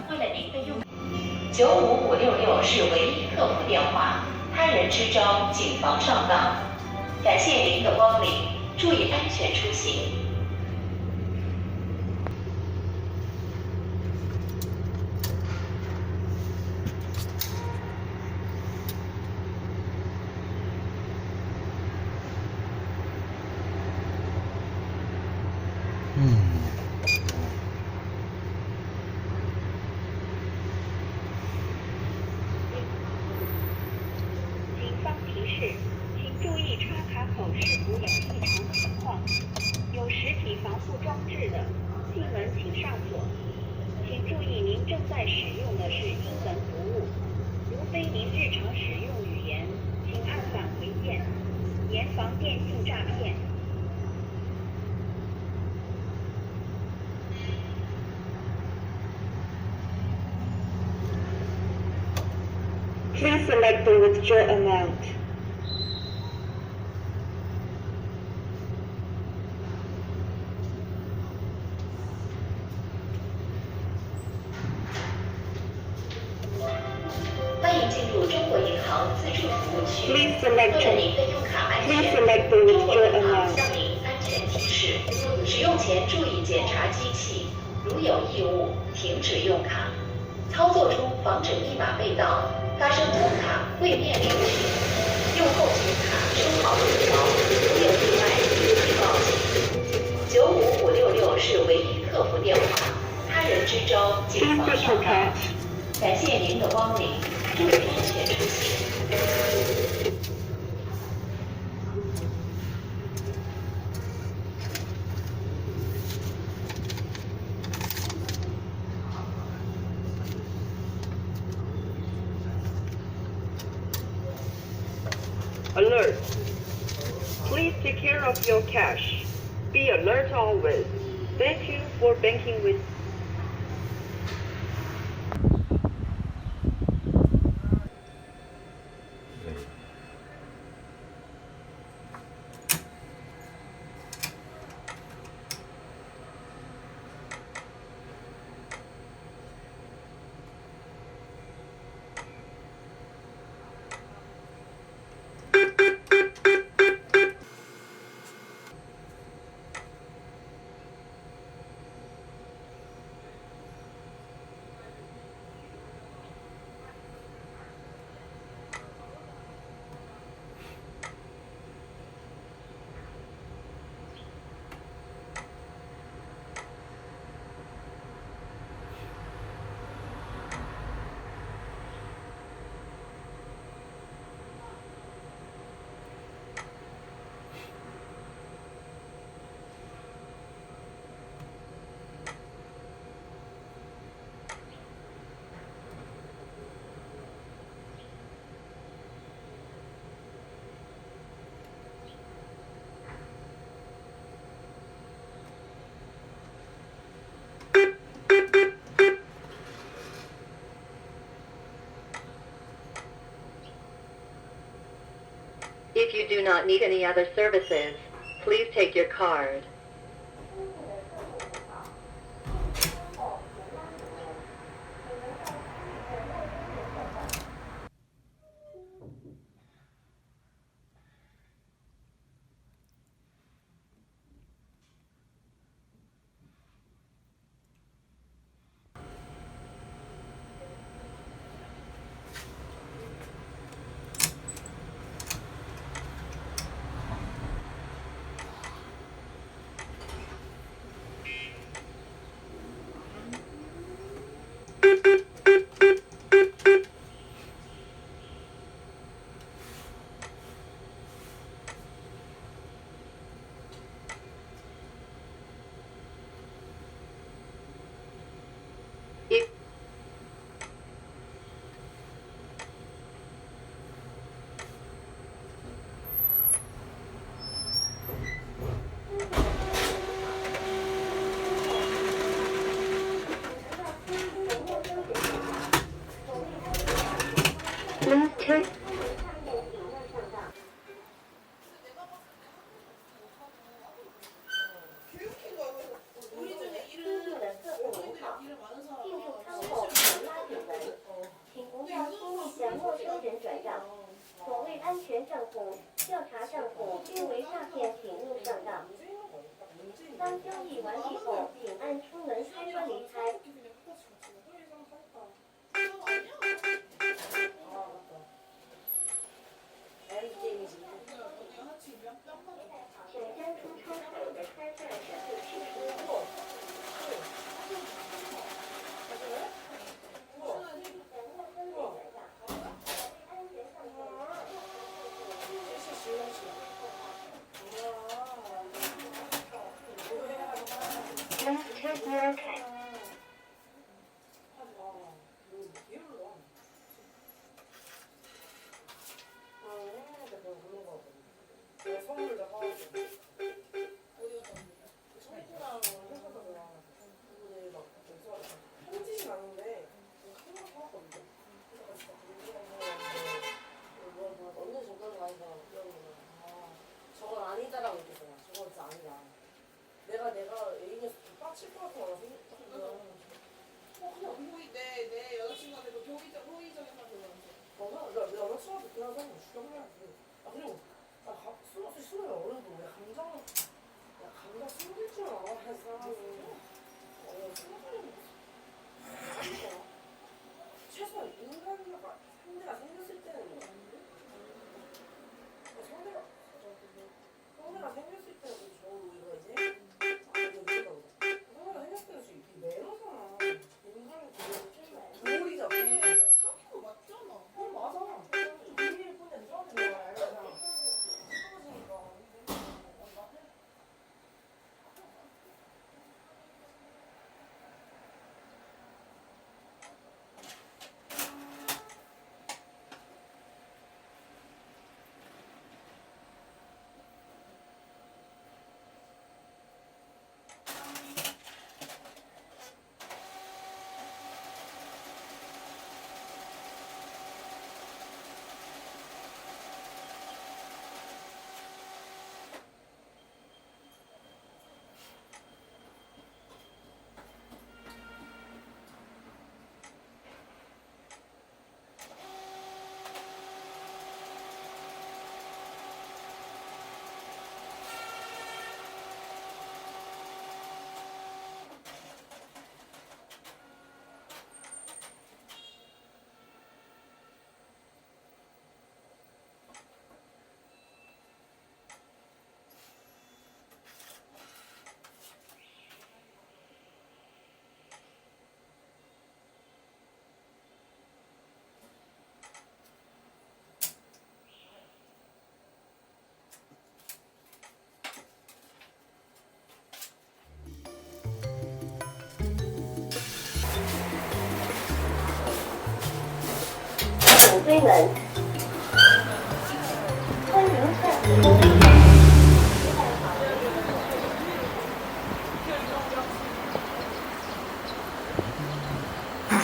为了您的用，95566是唯一客服电话，他人支招，谨防上当。感谢您的光临，注意安全出行。警方提示，请注意插卡口是否有异常情况。有实体防护装置的，进门请上锁。请注意，您正在使用的是英文服务，如非您日常使用语言，请按返回键，严防电信诈骗。Please select the withdraw amount. Please select the withdraw amount. 向您安全提示：使用前注意检查机器，如有异物，停止用卡。操作中防止密码被盗，发生通卡未面出去。用后请卡收好纸条，如有意外立即报警。95566是唯一客服电话，他人支招，谨防上当。感谢您的光临，注意安全出行。Alert! Please take care of your cash. Be alert always. Thank you for banking with If you do not need any other services, please take your card. Please take 우리 중에 일은 많은 사람 선물 다 사왔어. 청구랑 회사가 좋아. 그리고 내일 막 여기서 편지는 나는데 하나 사왔거든요. 그래서 진짜 궁금한 거 언니 저거는 아니다 이러는 거야. 아 저건 아니다라고 얘기했잖아. 저건 진짜 아니다. 내가 애인이었을 때 빡칠 것 같은 거라 생각했거든. 그냥 호의 내 여자친구한테도 호의적인 사람 별로 안 돼. 맞아. 내 여자친구한테 그런 사람 죽여버려야지. 아 그리고 술 없이 술을 어려도 왜 감정 숨길 줄 알아 이 사람이. 숨기는 거 최소한 인간과 상대가 생겼을 때는 상대가 생겼을 때는 저 이거 이제 이거 모르다 보다. 상대가 생겼을 때는 지금 매너잖아. 인간이 그게 도리자. 이게 사귀는 거 맞잖아. 맞아. 비밀 뿐이 좋아하는 거야. 그냥 헤어지니까.请追门，欢迎下车。